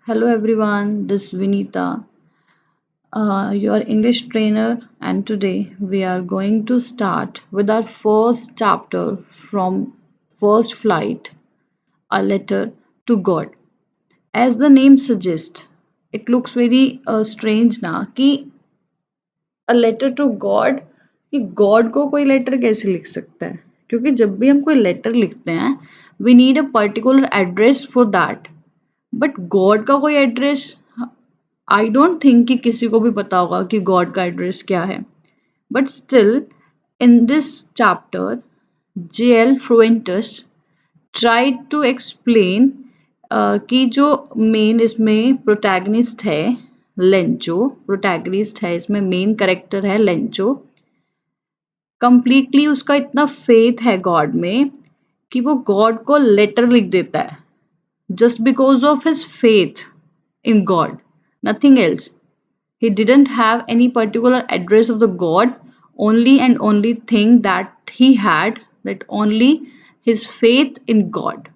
Hello everyone, this is Vinita, your English trainer, and today we are going to start with our first chapter from First Flight, a letter to God. As the name suggests, it looks very strange ना कि a letter to God कि God को कोई letter कैसे लिख सकता है क्योंकि जब भी हम कोई लेटर लिखते हैं we need a particular address for that but God का कोई एड्रेस आई डोंट थिंक कि किसी को भी पता होगा कि गॉड का एड्रेस क्या है but still in this chapter J L. Fuentes tried to explain कि जो मेन इसमें प्रोटैगनिस्ट है लेंचो प्रोटैगनिस्ट है इसमें मेन कैरेक्टर है लेंचो कंप्लीटली उसका इतना फेथ है गॉड में कि वो गॉड को लेटर लिख देता है just because of his faith in God, nothing else. He didn't have any particular address of the God, only and only thing that he had, that only his faith in God.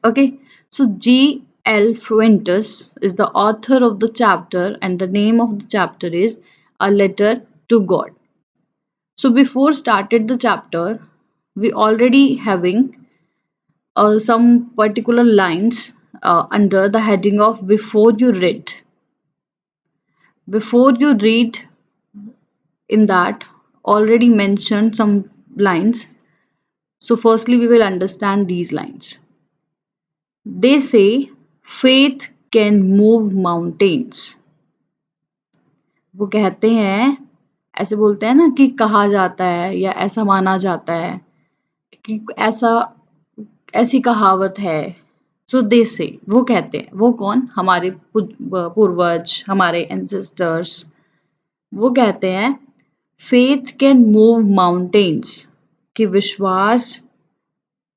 Okay, so G.L. Fuentes is the author of the chapter, and the name of the chapter is A Letter to God. So before started the chapter, we already having some particular lines under the heading of before you read. Before you read in that already mentioned some lines. So firstly we will understand these lines. They say faith can move mountains. वो कहते हैं ऐसे बोलते हैं ना कि कहा जाता है या ऐसा माना जाता है कि ऐसा ऐसी कहावत है सो दे से वो कहते हैं वो कौन हमारे पूर्वज हमारे एंसेस्टर्स वो कहते हैं फेथ कैन मूव माउंटेन्स कि विश्वास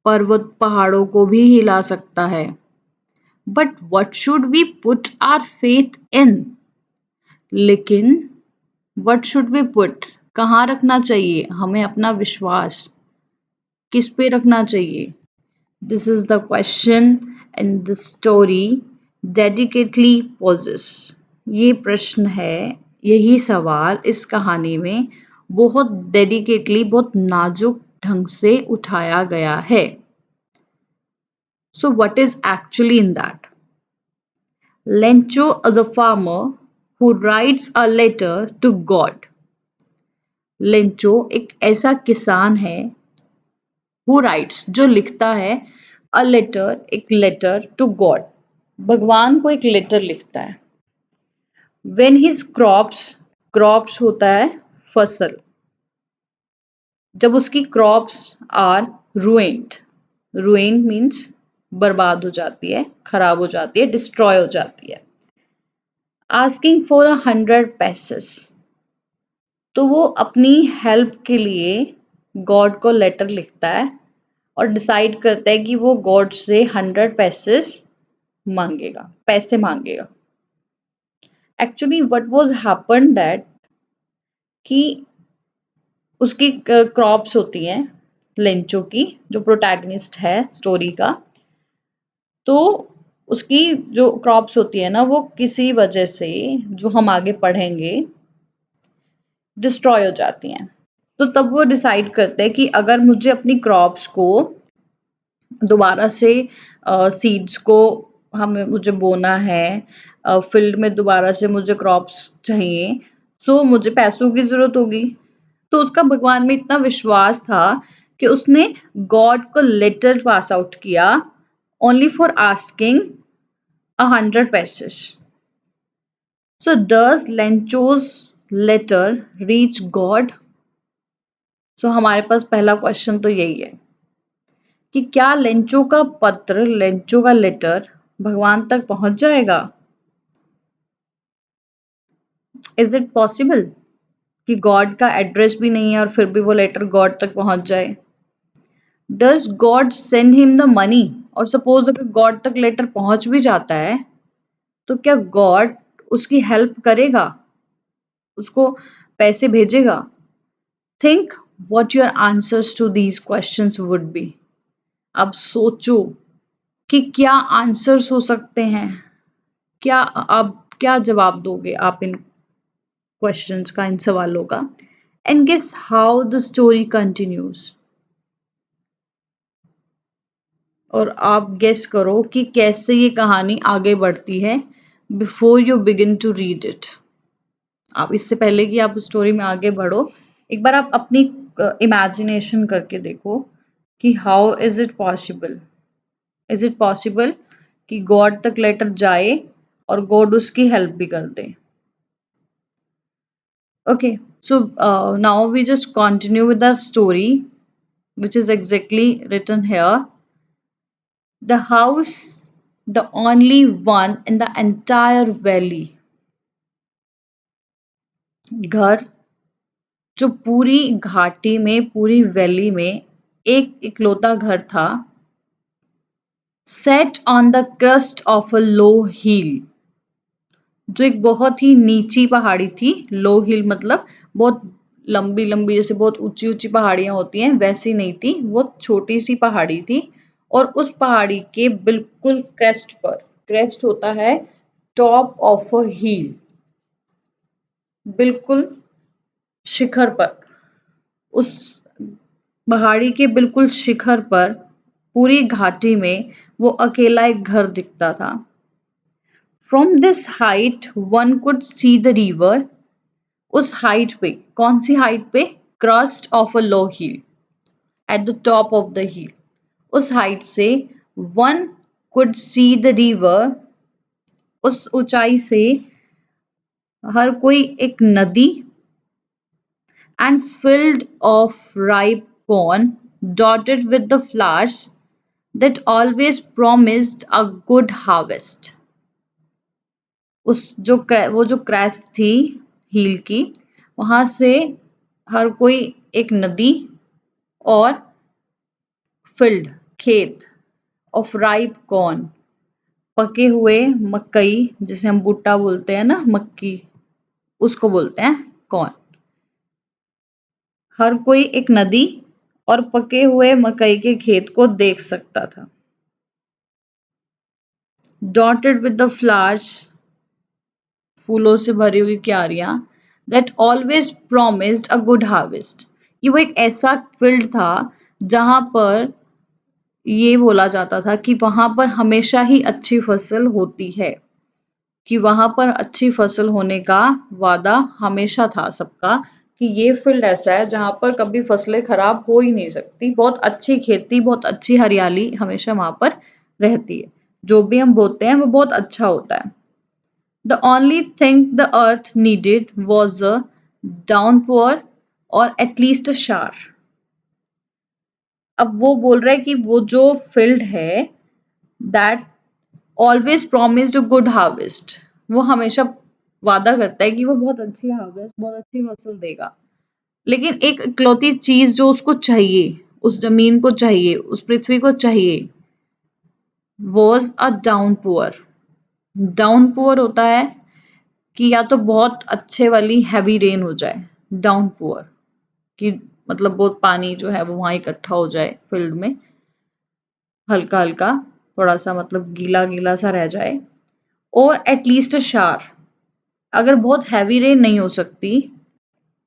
पर्वत पहाड़ों को भी हिला सकता है but what should we put our faith in लेकिन व्हाट शुड वी पुट कहाँ रखना चाहिए हमें अपना विश्वास किस पे रखना चाहिए This is the question in the story dedicatedly poses. ये प्रश्न है यही सवाल इस कहानी में बहुत डेडिकेटली बहुत नाजुक ढंग से उठाया गया है So what is actually in that? Lencho is a farmer who writes a letter to God. Lencho एक ऐसा किसान है who writes जो लिखता है a letter एक letter to God भगवान को एक लेटर लिखता है when his crops होता है फसल जब उसकी crops are ruined means बर्बाद हो जाती है खराब हो जाती है डिस्ट्रॉय हो जाती है asking for 100 pesos तो वो अपनी हेल्प के लिए गॉड को लेटर लिखता है और डिसाइड करता है कि वो गॉड से 100 पैसे मांगेगा actually what was happened that कि उसकी क्रॉप्स होती हैं लेंचो की जो प्रोटैगनिस्ट है स्टोरी का तो उसकी जो क्रॉप्स होती है ना वो किसी वजह से जो हम आगे पढ़ेंगे डिस्ट्रॉय हो जाती हैं तो तब वो डिसाइड करते हैं कि अगर मुझे अपनी क्रॉप्स को दोबारा से सीड्स को हमें मुझे बोना है फील्ड में दोबारा से मुझे क्रॉप्स चाहिए सो मुझे पैसों की जरूरत होगी तो उसका भगवान में इतना विश्वास था कि उसने गॉड को लेटर पास आउट किया only for asking 100 pesos so does Lencho's letter reach God so हमारे पास पहला क्वेश्चन तो यही है कि क्या लेंचो का पत्र लेंचो का लेटर भगवान तक पहुंच जाएगा इज इट पॉसिबल कि गॉड का एड्रेस भी नहीं है और फिर भी वो लेटर गॉड तक पहुंच जाए does God send him the money और सपोज अगर गॉड तक लेटर पहुंच भी जाता है तो क्या गॉड उसकी हेल्प करेगा उसको पैसे भेजेगा think what your answers to these questions would be अब सोचो कि क्या आंसर्स हो सकते हैं क्या जवाब दोगे आप इन क्वेश्चंस का, इन सवालों का? And guess how the story continues. और आप गेस करो कि कैसे ये कहानी आगे बढ़ती है before you begin to read it. आप इससे पहले कि आप स्टोरी में आगे बढ़ो, एक बार आप अपनी इमेजिनेशन करके देखो कि हाउ इज इट पॉसिबल कि गॉड तक लेटर जाए और गॉड उसकी हेल्प भी कर दे। Okay, so now we just continue with the story which is exactly written here. The house, the only one in the entire valley. घर जो पूरी घाटी में, पूरी वैली में एक इकलौता घर था। Set on the crest of a low hill, जो एक बहुत ही नीची पहाड़ी थी। लो हिल मतलब बहुत लंबी लंबी, जैसे बहुत ऊंची ऊंची पहाड़ियां होती हैं वैसी नहीं थी, वो छोटी सी पहाड़ी थी। और उस पहाड़ी के बिल्कुल क्रेस्ट पर, क्रेस्ट होता है टॉप ऑफ अ हिल, बिल्कुल शिखर पर, उस पहाड़ी के बिल्कुल शिखर पर पूरी घाटी में वो अकेला एक घर दिखता था। From this height one could see the river. उस हाइट पे, कौन सी हाइट पे? Crust of a low hill, at the top of the हिल, उस हाइट से one could see the river, उस ऊंचाई से हर कोई एक नदी, and filled of ripe corn dotted with the flowers that always promised a good harvest. वो जो क्रेस्ट थी हील की, वहां से हर कोई एक नदी और फील्ड, खेत, ऑफ राइप कॉर्न, पके हुए मकई, जिसे हम भुट्टा बोलते हैं ना, मक्की, उसको बोलते हैं कॉर्न। हर कोई एक नदी और पके हुए मकई के खेत को देख सकता था। डॉटेड विद द फ्लावर्स, फूलों से भरी हुई क्यारियां, that always promised a good harvest. ये वो एक ऐसा फील्ड था जहां पर ये बोला जाता था कि वहां पर हमेशा ही अच्छी फसल होती है, कि वहां पर अच्छी फसल होने का वादा हमेशा था सबका, कि ये फील्ड ऐसा है जहां पर कभी फसलें खराब हो ही नहीं सकती, बहुत अच्छी खेती, बहुत अच्छी हरियाली हमेशा वहां पर रहती है, जो भी हम बोते हैं वो बहुत अच्छा होता है। The only thing the earth needed was a downpour or at least a shower. अब वो बोल रहा है कि वो जो फील्ड है, that always promised a good harvest, वो हमेशा वादा करता है कि वो बहुत अच्छी हार्वेस्ट, बहुत अच्छी फसल देगा। लेकिन एक इकलौती चीज जो उसको चाहिए, उस जमीन को चाहिए, उस पृथ्वी को चाहिए, was a downpour. डाउनपोर होता है कि या तो बहुत अच्छे वाली हैवी रेन हो जाए, डाउनपोर, कि मतलब बहुत पानी जो है वो वहां इकट्ठा हो जाए फील्ड में, हल्का हल्का, थोड़ा सा मतलब गीला गीला सा रह जाए। और एटलीस्ट अ शावर, अगर बहुत हैवी रेन नहीं हो सकती,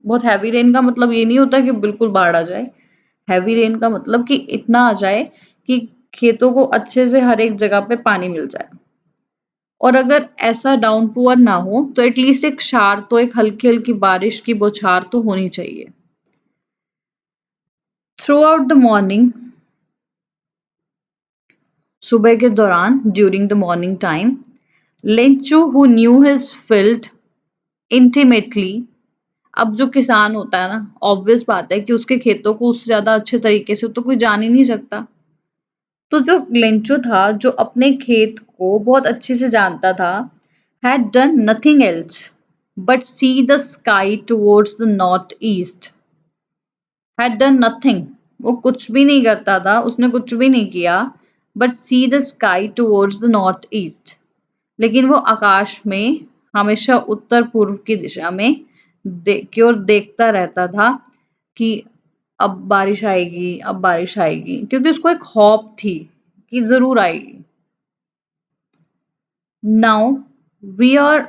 बहुत हैवी रेन का मतलब ये नहीं होता कि बिल्कुल बाढ़ आ जाए, हैवी रेन का मतलब कि इतना आ जाए कि खेतों को अच्छे से हर एक जगह पे पानी मिल जाए। और अगर ऐसा डाउनपुअर ना हो तो एटलीस्ट एक शार, तो एक हल्की हल्की बारिश की बौछार तो होनी चाहिए। थ्रू आउट द मॉर्निंग, सुबह के दौरान, during the morning time, Lencho who knew his field intimately, अब जो किसान होता है ना, ऑब्वियस बात है कि उसके खेतों को उससे ज्यादा अच्छे तरीके से तो कोई जान ही नहीं सकता। तो जो लेंचो था, जो अपने खेत को बहुत अच्छे से जानता था, had done nothing else but see the sky towards the northeast. Had done nothing, वो कुछ भी नहीं करता था, उसने कुछ भी नहीं किया, but see the sky towards the northeast, लेकिन वो आकाश में हमेशा उत्तर पूर्व की दिशा में की ओर देखता रहता था कि अब बारिश आएगी, अब बारिश आएगी, क्योंकि उसको एक हॉप थी कि जरूर आएगी। Now we are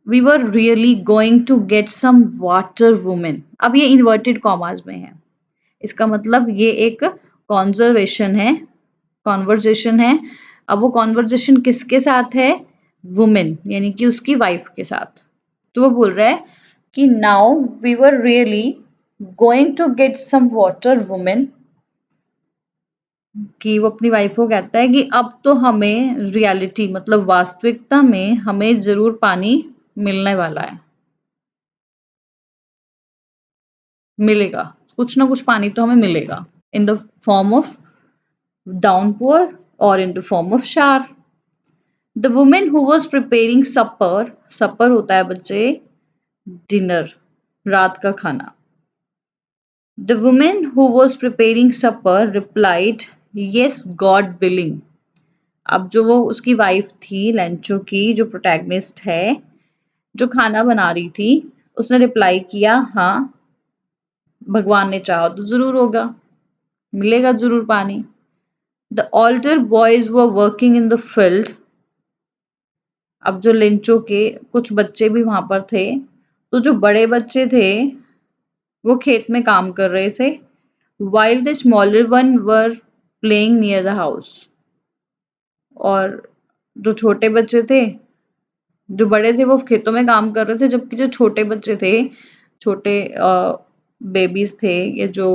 we were really going to get some water women. अब ये इन्वर्टेड कॉमास में है, इसका मतलब ये एक कॉन्जर्वेशन है, कॉन्वर्जेशन है। अब वो कॉन्वर्जेशन किसके साथ है? वुमेन, यानी कि उसकी वाइफ के साथ। तो वो बोल रहा है कि now we were really going to get some water women, कि वो अपनी वाइफ को कहता है कि अब तो हमें रियलिटी मतलब वास्तविकता में हमें जरूर पानी मिलने वाला है, मिलेगा, कुछ ना कुछ पानी तो हमें मिलेगा, in the form of downpour और in the form of shower. The women who was preparing supper, supper होता है बच्चे डिनर, रात का खाना। The women who was preparing supper replied yes God willing. अब जो वो उसकी वाइफ थी लेंचो की, जो प्रोटैगनिस्ट है, जो खाना बना रही थी, उसने रिप्लाई किया हाँ, भगवान ने चाहा तो जरूर होगा, मिलेगा जरूर पानी। The older boys were working in the field. अब जो लेंचो के कुछ बच्चे भी वहां पर थे, तो जो बड़े बच्चे थे वो खेत में काम कर रहे थे। while the smaller one were playing near the house। और जो छोटे बच्चे थे, जो बड़े थे वो खेतों में काम कर रहे थे, जबकि जो छोटे बच्चे थे, छोटे बेबीज थे, ये जो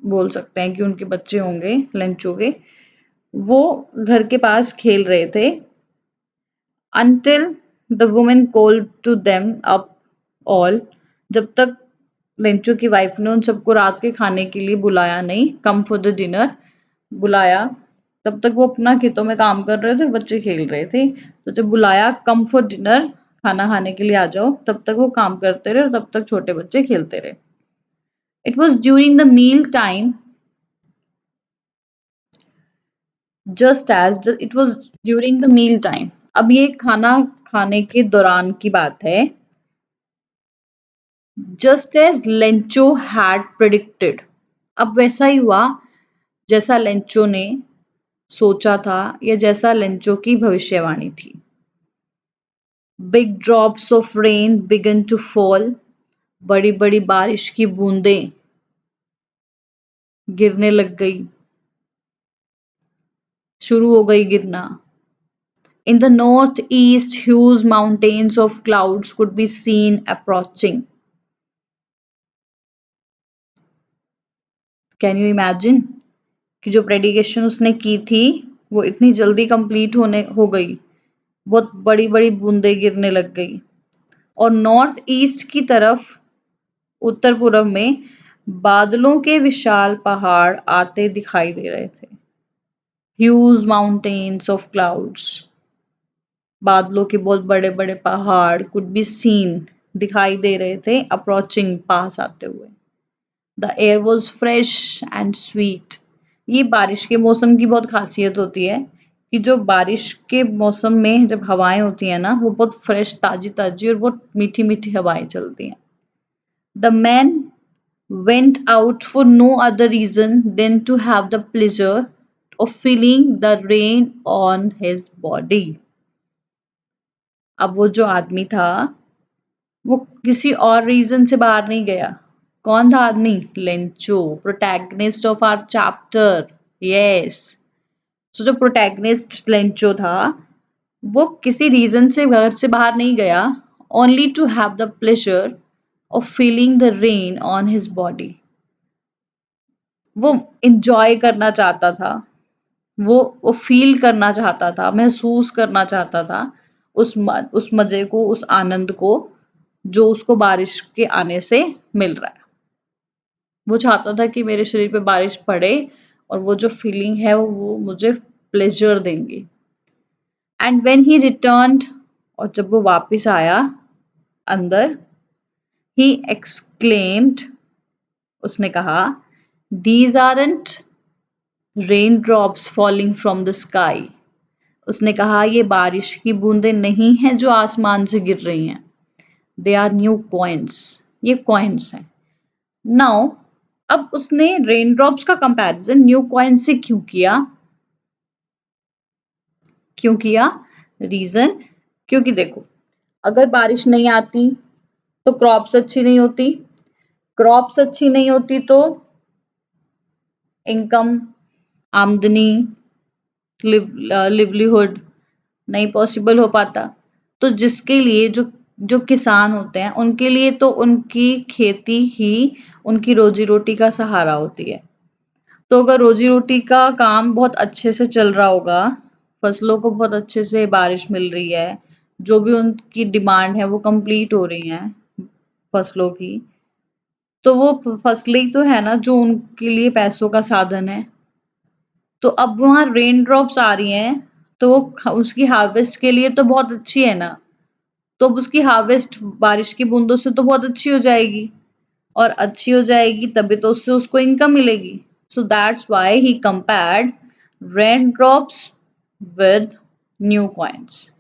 बोल सकते हैं कि उनके बच्चे होंगे लेंचो के, वो घर के पास खेल रहे थे। until the woman called to them up all। जब तक लेंचो की वाइफ ने उन सबको रात के खाने के लिए बुलाया नहीं, कम फॉर द डिनर बुलाया, तब तक वो अपना खेतों में काम कर रहे थे और बच्चे खेल रहे थे। तो जब बुलाया कम फॉर डिनर, खाना खाने के लिए आ जाओ, तब तक वो काम करते रहे और तब तक छोटे बच्चे खेलते रहे। It was during the meal time, just as it was during the meal time. अब ये खाना खाने के दौरान की बात है। Just as Lencho had predicted. अब वैसा ही हुआ जैसा लेंचो ने सोचा था, या जैसा लेंचो की भविष्यवाणी थी। Big drops of rain began to fall. बड़ी बड़ी बारिश की बूंदें गिरने लग गई, शुरू हो गई गिरना। In the north east huge mountains of clouds could be seen approaching. Can you imagine कि जो प्रेडिकेशन उसने की थी वो इतनी जल्दी कंप्लीट होने हो गई, बहुत बड़ी बड़ी बूंदें गिरने लग गई। और नॉर्थ ईस्ट की तरफ, उत्तर पूर्व में, बादलों के विशाल पहाड़ आते दिखाई दे रहे थे। ह्यूज माउंटेन्स ऑफ क्लाउड्स, बादलों के बहुत बड़े बड़े पहाड़, कुड बी सीन, दिखाई दे रहे थे, अप्रोचिंग, पास आते हुए। The air was fresh and sweet. ये बारिश के मौसम की बहुत खासियत होती है कि जो बारिश के मौसम में जब हवाएं होती हैं ना, वो बहुत फ्रेश, ताजी ताजी और बहुत मीठी मीठी हवाएं चलती हैं। The man went out for no other reason than to have the pleasure of feeling the rain on his body। अब वो जो आदमी था वो किसी और रीजन से बाहर नहीं गया। कौन था आदमी? Lencho, protagonist of our chapter. Yes, so जो प्रोटैगनिस्ट लेंचो था वो किसी रीजन से घर से बाहर नहीं गया, only to have the pleasure of feeling the rain on his body. वो इंजॉय करना चाहता था, वो फील करना चाहता था, महसूस करना चाहता था उस मजे को, उस आनंद को जो उसको बारिश के आने से मिल रहा है। वो चाहता था कि मेरे शरीर पे बारिश पड़े और वो जो फीलिंग है वो मुझे प्लेजर देंगी। एंड व्हेन ही रिटर्न्ड, और जब वो वापस आया अंदर, ही एक्सक्लेम्ड, उसने कहा, these aren't rain drops falling from the sky. उसने कहा ये बारिश की बूंदें नहीं हैं जो आसमान से गिर रही हैं, दे आर न्यू कॉइन्स, ये कॉइन्स हैं। नाउ, अब उसने रेन ड्रॉप्स का कंपैरिजन न्यू कॉइन से क्यों किया? रीजन क्योंकि देखो, अगर बारिश नहीं आती तो क्रॉप्स अच्छी नहीं होती, क्रॉप्स अच्छी नहीं होती तो इनकम, आमदनी, लिवलीहुड नहीं पॉसिबल हो पाता। तो जिसके लिए जो जो किसान होते हैं उनके लिए तो उनकी खेती ही उनकी रोजी रोटी का सहारा होती है। तो अगर रोजी रोटी का काम बहुत अच्छे से चल रहा होगा, फसलों को बहुत अच्छे से बारिश मिल रही है, जो भी उनकी डिमांड है वो कंप्लीट हो रही है फसलों की, तो वो फसलें ही तो है ना जो उनके लिए पैसों का साधन है। तो अब वहाँ रेन ड्रॉप्स आ रही हैं, तो वो उसकी हार्वेस्ट के लिए तो बहुत अच्छी है ना। तो अब उसकी हार्वेस्ट बारिश की बूंदों से तो बहुत अच्छी हो जाएगी, और अच्छी हो जाएगी तभी तो उससे उसको इनकम मिलेगी। So that's why he compared rain drops with new coins.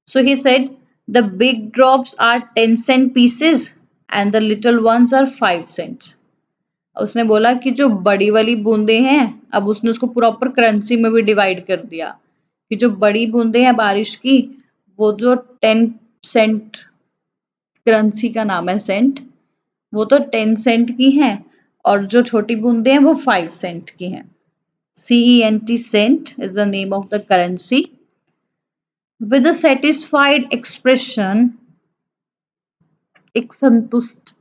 So he said the big drops are 10-cent pieces and the little ones are 5 cents. उसने बोला कि जो बड़ी वाली बूंदे हैं, अब उसने उसको प्रॉपर करेंसी में भी डिवाइड कर दिया कि जो बड़ी बूंदे हैं बारिश की, वो जो 10 सेंट, करेंसी का नाम है सेंट, वो तो 10 सेंट की हैं, और जो छोटी बूंदे हैं वो 5 सेंट की हैं। CENT, cent is the name of the currency. With a satisfied expression, एक संतुष्ट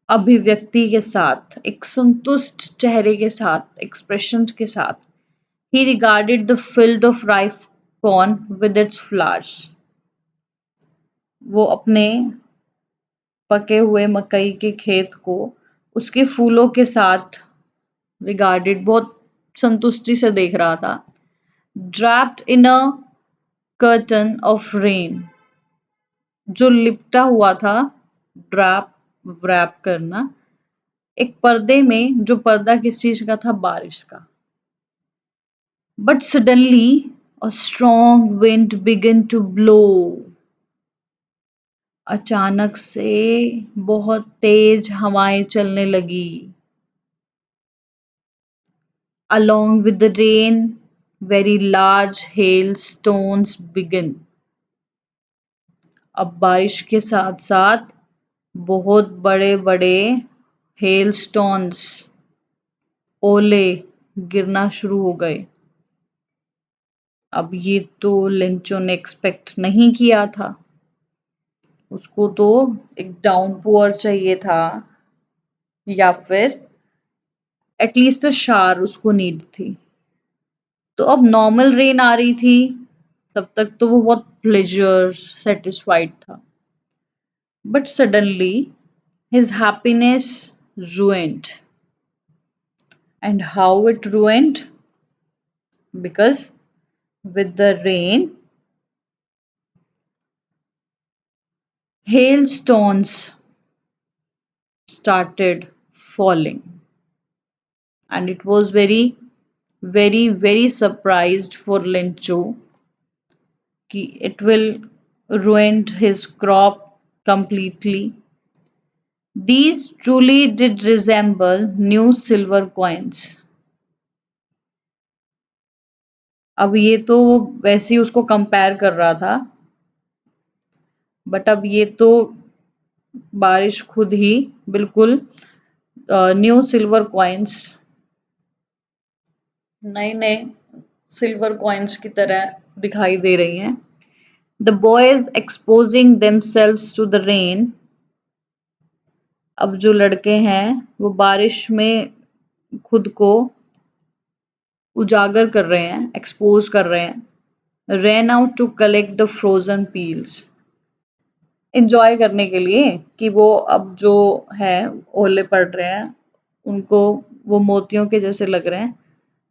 अभिव्यक्ति के साथ, एक संतुष्ट चेहरे के साथ, एक्सप्रेशन के साथ, he regarded the field of ripe corn with its flowers. वो अपने पके हुए मकई के खेत को उसके फूलों के साथ रिगार्डेड, बहुत संतुष्टि से देख रहा था। Draped in a curtain of rain, जो लिपटा हुआ था, ड्रैप, व्रैप करना, एक पर्दे में, जो पर्दा किस चीज का था, बारिश का। But suddenly a strong wind began to blow, अचानक से बहुत तेज हवाएं चलने लगी। Along with the rain, very large hailstones begin. अब बारिश के साथ साथ बहुत बड़े बड़े हेलस्टोन्स, ओले गिरना शुरू हो गए। अब ये तो लिंचो ने एक्सपेक्ट नहीं किया था, उसको तो एक डाउनपोर चाहिए था, या फिर एटलीस्ट अ शार उसको नीड थी। तो अब नॉर्मल रेन आ रही थी, तब तक तो वो बहुत प्लेजर सेटिस्फाइड था। But suddenly his happiness ruined. And how it ruined? Because with the rain, hailstones started falling. And it was very, very, very surprised for Linchu कि it will ruin his crop completely. These truly did resemble new silver coins. अब ये तो वैसे ही उसको compare कर रहा था, but अब ये तो बारिश खुद ही बिल्कुल न्यू सिल्वर कॉइन्स, नए नए सिल्वर कॉइन्स की तरह दिखाई दे रही हैं। The boys exposing themselves to the rain, अब जो लड़के हैं वो बारिश में खुद को उजागर कर रहे हैं, एक्सपोज कर रहे हैं। ran out to collect the frozen peels, enjoy करने के लिए कि वो अब जो है ओले पड़ रहे हैं, उनको वो मोतियों के जैसे लग रहे हैं,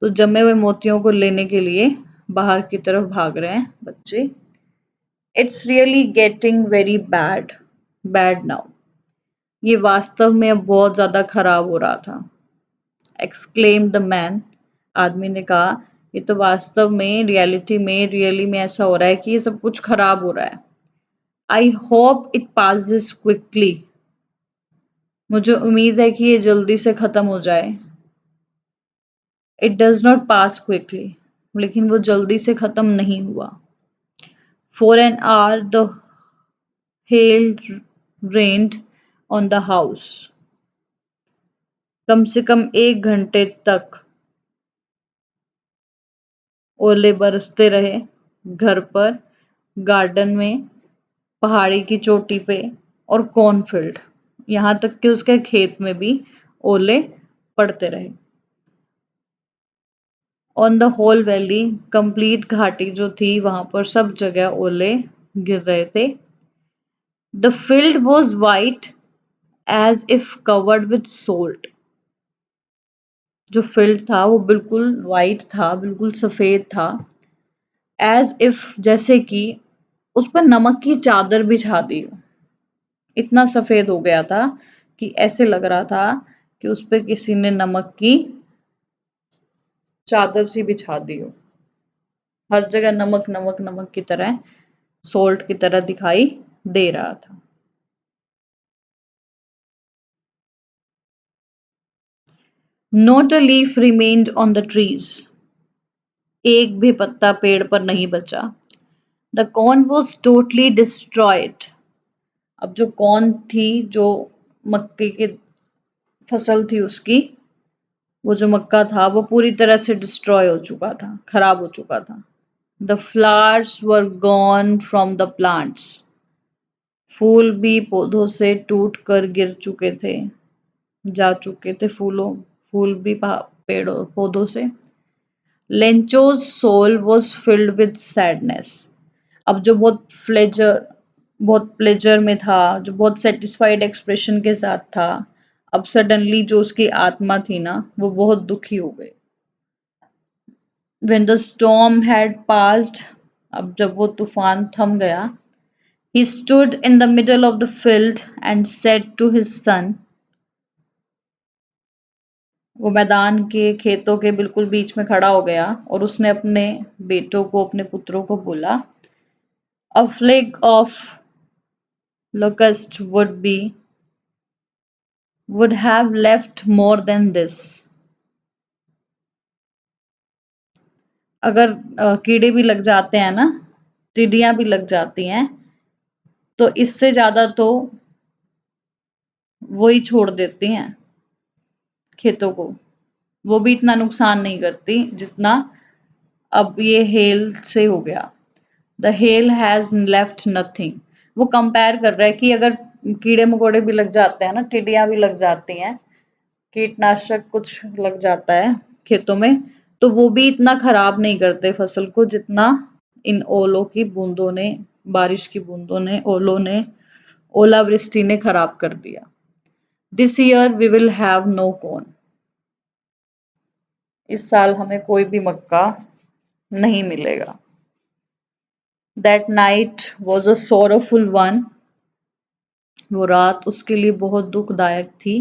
तो जमे हुए मोतियों को लेने के लिए बाहर की तरफ भाग रहे हैं बच्चे। It's really getting very bad, bad now, ये वास्तव में अब बहुत ज्यादा खराब हो रहा था। एक्सक्लेम द मैन, आदमी ने कहा, ये तो वास्तव में रियलिटी में, रियली में ऐसा हो रहा है कि ये सब कुछ खराब हो रहा है। I hope it passes quickly, मुझे उम्मीद है कि ये जल्दी से खत्म हो जाए। It does not pass quickly, लेकिन वो जल्दी से खत्म नहीं हुआ। For an hour, the hail rained on the house. कम से कम 1 घंटे तक ओले बरसते रहे घर पर, गार्डन में, पहाड़ी की चोटी पे और कॉर्नफील्ड, यहाँ तक कि उसके खेत में भी ओले पड़ते रहे। On the whole valley, complete घाटी जो थी वहां पर सब जगह ओले गिर रहे थे। The field was white as if covered with salt. जो फील्ड था वो बिल्कुल वाइट था, बिल्कुल सफेद था। एज इफ जैसे कि उस पर नमक की चादर बिछा दी हो। इतना सफेद हो गया था कि ऐसे लग रहा था कि उस पे किसी ने नमक की चादर सी बिछा दी हो। हर जगह नमक नमक नमक की तरह, सोल्ट की तरह दिखाई दे रहा था। Not a leaf remained on the trees. एक भी पत्ता पेड़ पर नहीं बचा। The corn was totally destroyed. अब जो कॉर्न थी, जो मक्के की फसल थी उसकी, वो जो मक्का था वो पूरी तरह से डिस्ट्रॉय हो चुका था, खराब हो चुका था। The flowers were gone from the plants. फूल भी पौधों से टूट कर गिर चुके थे, जा चुके थे फूल भी पेड़ों पौधों से। Lencho's soul was filled with sadness. अब जो बहुत प्लेजर में था, जो बहुत सेटिस्फाइड एक्सप्रेशन के साथ था, अब सडनली जो उसकी आत्मा थी ना, वो बहुत दुखी हो गई। When the storm had passed, अब जब वो तूफान थम गया, he stood in the middle of the field and said to his son, वो मैदान के खेतों के बिल्कुल बीच में खड़ा हो गया और उसने अपने बेटों को, अपने पुत्रों को बोला, a flake of locust would have left more than this. अगर कीड़े भी लग जाते हैं ना, टिड्डियां भी लग जाती हैं, तो इससे ज्यादा तो वो ही छोड़ देती हैं खेतों को। वो भी इतना नुकसान नहीं करती जितना अब ये हेल से हो गया। The hell has left nothing. वो कंपेयर कर रहा है कि अगर कीड़े मकोड़े भी लग जाते हैं ना, टिड्डियां भी लग जाती हैं, कीटनाशक कुछ लग जाता है खेतों में, तो वो भी इतना खराब नहीं करते फसल को जितना इन ओलों की बूंदों ने, बारिश की बूंदों ने, ओलों ने, ओलावृष्टि ने खराब कर दिया। This year we will have no corn. इस साल हमें कोई भी मक्का नहीं मिलेगा। That night was a sorrowful one. वो रात उसके लिए बहुत दुखदायक थी।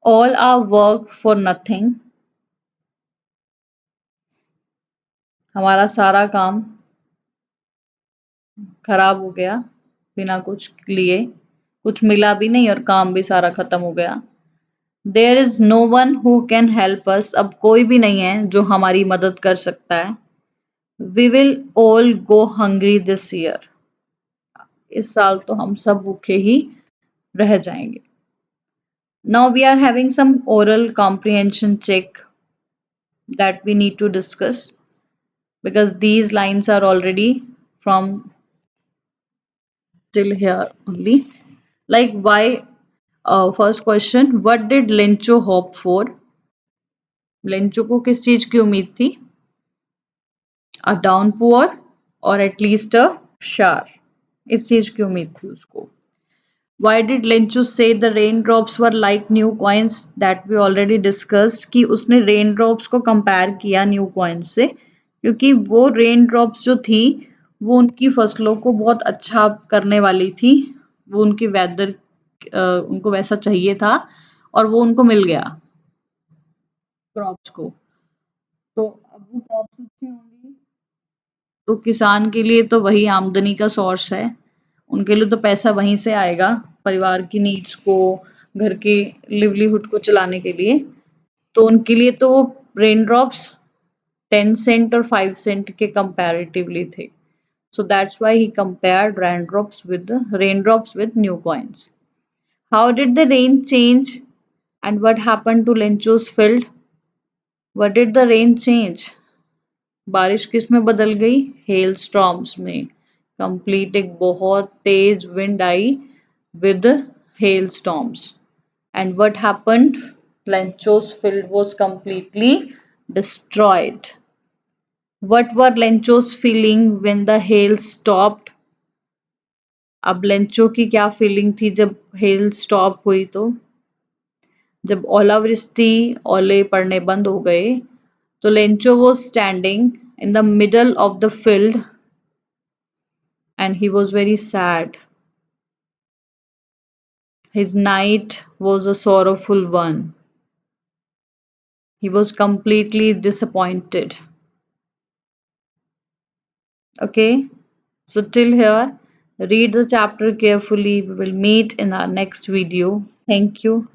All our work for nothing. हमारा सारा काम खराब हो गया बिना कुछ लिए, कुछ मिला भी नहीं और काम भी सारा खत्म हो गया। There is no one who can help us. अब कोई भी नहीं है जो हमारी मदद कर सकता है। We will all go hungry this year. इस साल तो हम सब भूखे ही रह जाएंगे। Now we are having some oral comprehension check that we need to discuss because these lines are already from till here only. Like why? First question: what did Lencho hope for? Lencho को किस चीज की उम्मीद थी? अ डाउनपुअर और at least अ शार, इस चीज की उम्मीद थी उसको। Why did Lencho say the raindrops were like new coins? That we already discussed कि उसने raindrops को compare किया new coins से, क्योंकि वो raindrops जो थी वो उनकी फसलों को बहुत अच्छा करने वाली थी। वो उनकी वेदर, उनको वैसा चाहिए था और वो उनको मिल गया क्रॉप्स को। तो अब वो क्रॉप्स अच्छी होंगी तो किसान के लिए तो वही आमदनी का सोर्स है। उनके लिए तो पैसा वहीं से आएगा, परिवार की नीड्स को, घर के लिवलीहुड को चलाने के लिए। तो उनके लिए तो रेन ड्रॉप्स 10 सेंट और 5 सेंट के कंपैरेटिवली थे। So that's why he compared raindrops with new coins. How did the rain change and what happened to Lencho's field? What did the rain change? बारिश किस में बदल गई? हेल स्टॉर्म्स में. Complete एक बहुत तेज विंड आई with hailstorms. And what happened? Lencho's field was completely destroyed. What were Lencho's feeling when the hail stopped? अब लेंचो की क्या फीलिंग थी जब हेल स्टॉप हुई तो? जब ओलावृष्टि ओले पड़ने बंद हो गए तो Lencho was standing in the middle of the field and he was very sad. His night was a sorrowful one. He was completely disappointed. Okay, so till here, read the chapter carefully. We will meet in our next video. Thank you.